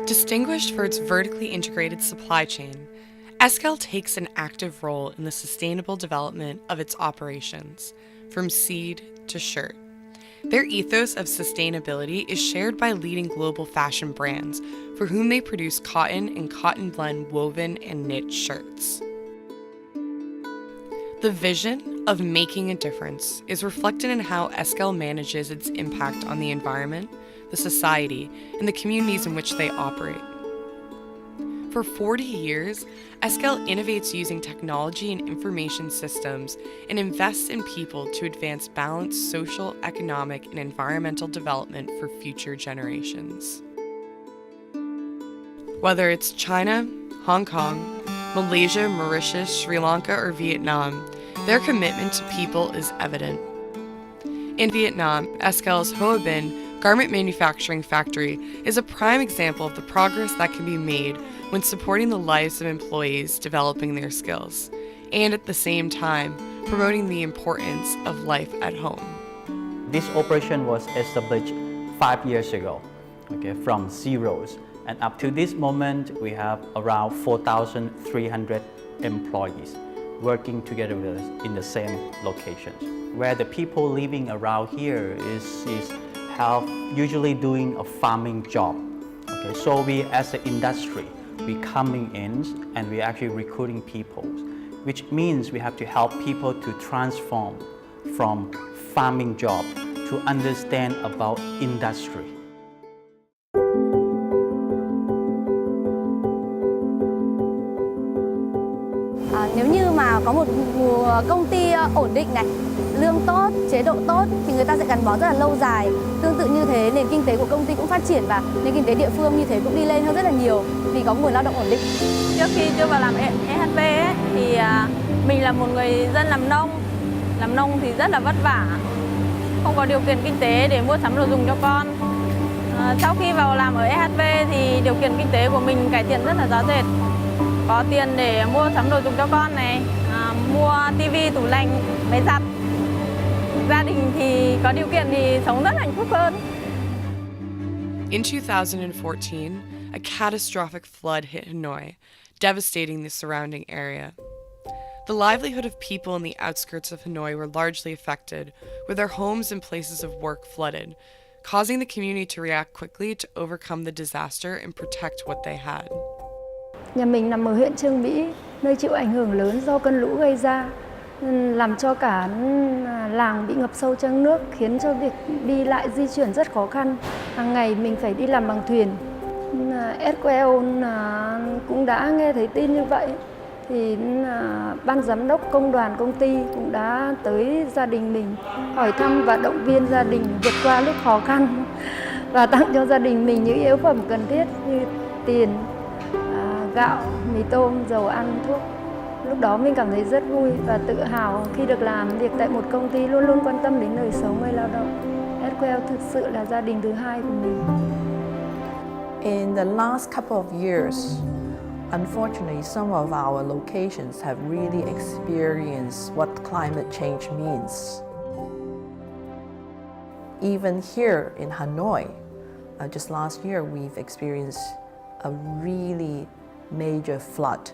Distinguished for its vertically integrated supply chain, Esquel takes an active role in the sustainable development of its operations, from seed to shirt. Their ethos of sustainability is shared by leading global fashion brands for whom they produce cotton and cotton blend woven and knit shirts. The vision of making a difference is reflected in how Esquel manages its impact on the environment, the society, and the communities in which they operate. For 40 years, Esquel innovates using technology and information systems and invests in people to advance balanced social, economic, and environmental development for future generations. Whether it's China, Hong Kong, Malaysia, Mauritius, Sri Lanka, or Vietnam, their commitment to people is evident. In Vietnam, Esquel's Hoa Binh garment manufacturing factory is a prime example of the progress that can be made when supporting the lives of employees developing their skills, and at the same time, promoting the importance of life at home. This operation was established 5 years ago, from zeros. And up to this moment, we have around 4,300 employees working together with us in the same locations. Where the people living around here is usually doing a farming job. So we as an industry, we coming in and we actually recruiting people, which means we have to help people to transform from farming job to understand about industry. Nếu như mà có một công ty ổn định này, lương tốt, chế độ tốt thì người ta sẽ gắn bó rất là lâu dài. Tương tự như thế, nền kinh tế của công ty cũng phát triển và nền kinh tế địa phương như thế cũng đi lên hơn rất là nhiều vì có nguồn lao động ổn định. Trước khi chưa vào làm EHV ấy, thì mình là một người dân làm nông. Làm nông thì rất là vất vả, không có điều kiện kinh tế để mua sắm đồ dùng cho con. Sau khi vào làm ở EHV thì điều kiện kinh tế của mình cải thiện rất là rõ rệt. Có tiền để mua sắm đồ dùng cho con này, mua tivi, tủ lạnh, máy giặt. Gia đình thì có điều kiện thì sống rất là hạnh phúc hơn. In 2014, a catastrophic flood hit Hanoi, devastating the surrounding area. The livelihood of people in the outskirts of Hanoi were largely affected, with their homes and places of work flooded, causing the community to react quickly to overcome the disaster and protect what they had. Nhà mình nằm ở huyện Chương Mỹ, nơi chịu ảnh hưởng lớn do cơn lũ gây ra, làm cho cả làng bị ngập sâu trong nước, khiến cho việc đi lại di chuyển rất khó khăn. Hàng ngày mình phải đi làm bằng thuyền. Esquel cũng đã nghe thấy tin như vậy, thì ban giám đốc công đoàn công ty cũng đã tới gia đình mình hỏi thăm và động viên gia đình vượt qua lúc khó khăn và tặng cho gia đình mình những yếu phẩm cần thiết như tiền, gạo, mì tôm, dầu ăn, thuốc. Lúc đó mình cảm thấy rất vui và tự hào khi được làm việc tại một công ty luôn luôn quan tâm đến đời sống người lao động. Esquel thực sự là gia đình thứ hai của mình. In the last couple of years, unfortunately, some of our locations have really experienced what climate change means. Even here in Hanoi, just last year, we've experienced a really major flood.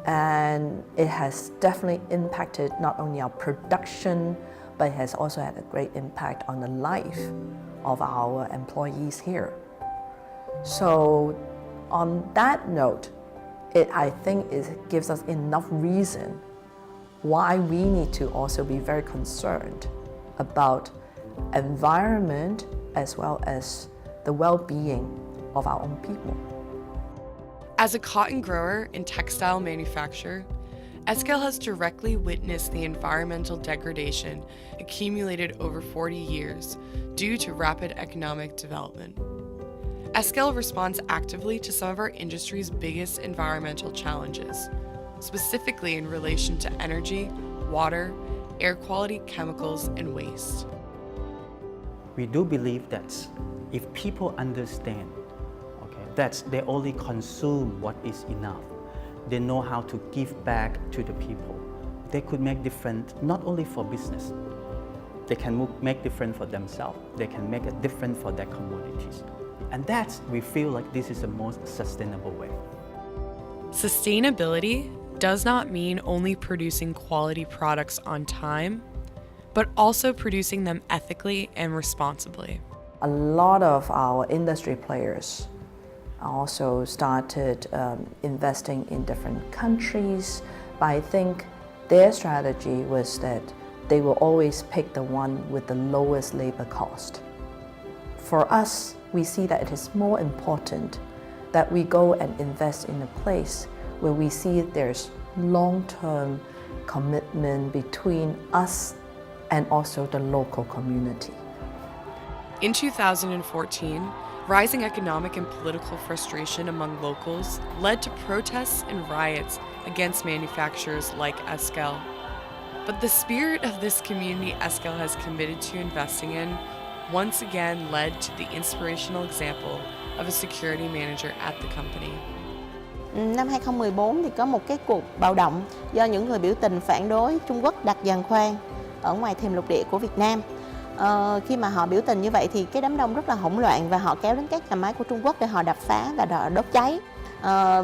And it has definitely impacted not only our production, but it has also had a great impact on the life of our employees here. So on that note, I think it gives us enough reason why we need to also be very concerned about environment as well as the well-being of our own people. As a cotton grower and textile manufacturer, Esquel has directly witnessed the environmental degradation accumulated over 40 years due to rapid economic development. Esquel responds actively to some of our industry's biggest environmental challenges, specifically in relation to energy, water, air quality, chemicals, and waste. We do believe that if people understand that they only consume what is enough, they know how to give back to the people. They could make difference not only for business, they can make difference for themselves, they can make a difference for their communities. And that's, we feel like this is the most sustainable way. Sustainability does not mean only producing quality products on time, but also producing them ethically and responsibly. A lot of our industry players also started investing in different countries, but I think their strategy was that they will always pick the one with the lowest labor cost. For us, we see that it is more important that we go and invest in a place where we see there's long-term commitment between us and also the local community. In 2014, rising economic and political frustration among locals led to protests and riots against manufacturers like Esquel. But the spirit of this community Esquel has committed to investing in once again led to the inspirational example of a security manager at the company. Năm 2014 thì có một cái cuộc bạo động do những người biểu tình phản đối Trung Quốc đặt giàn khoan ở ngoài thềm lục địa của Việt Nam. Khi mà họ biểu tình như vậy thì cái đám đông rất là hỗn loạn và họ kéo đến các nhà máy của Trung Quốc để họ đập phá và đốt cháy.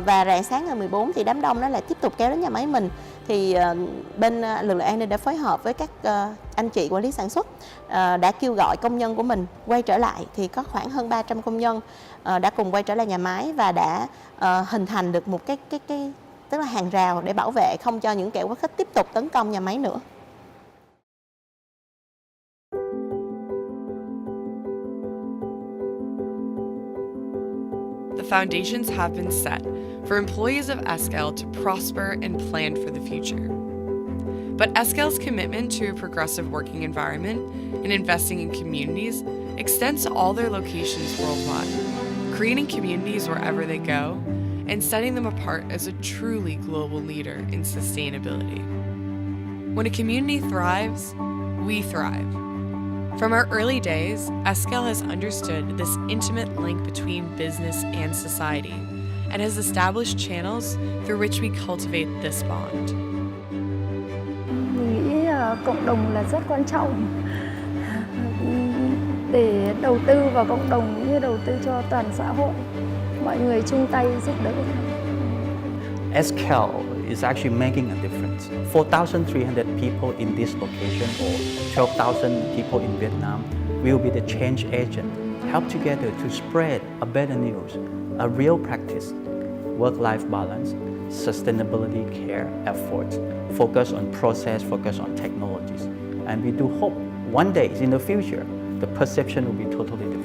Và rạng sáng ngày 14 thì đám đông đó lại tiếp tục kéo đến nhà máy mình. Thì bên lực lượng an ninh đã phối hợp với các anh chị quản lý sản xuất đã kêu gọi công nhân của mình quay trở lại. Thì có khoảng hơn 300 công nhân đã cùng quay trở lại nhà máy và đã hình thành được một cái tức là hàng rào để bảo vệ không cho những kẻ quá khích tiếp tục tấn công nhà máy nữa. The foundations have been set for employees of Esquel to prosper and plan for the future. But Esquel's commitment to a progressive working environment and investing in communities extends to all their locations worldwide, creating communities wherever they go and setting them apart as a truly global leader in sustainability. When a community thrives, we thrive. From our early days, Esquel has understood this intimate link between business and society and has established channels through which we cultivate this bond. Mình nghĩ cộng đồng là rất quan trọng. Để đầu tư vào cộng đồng cũng như đầu tư cho toàn xã hội. Mọi người chung tay giúp đỡ. Esquel is actually making a difference. 4,300 people in this location or 12,000 people in Vietnam will be the change agent, help together to spread a better news, a real practice, work-life balance, sustainability care efforts, focus on process, focus on technologies. And we do hope one day in the future, the perception will be totally different.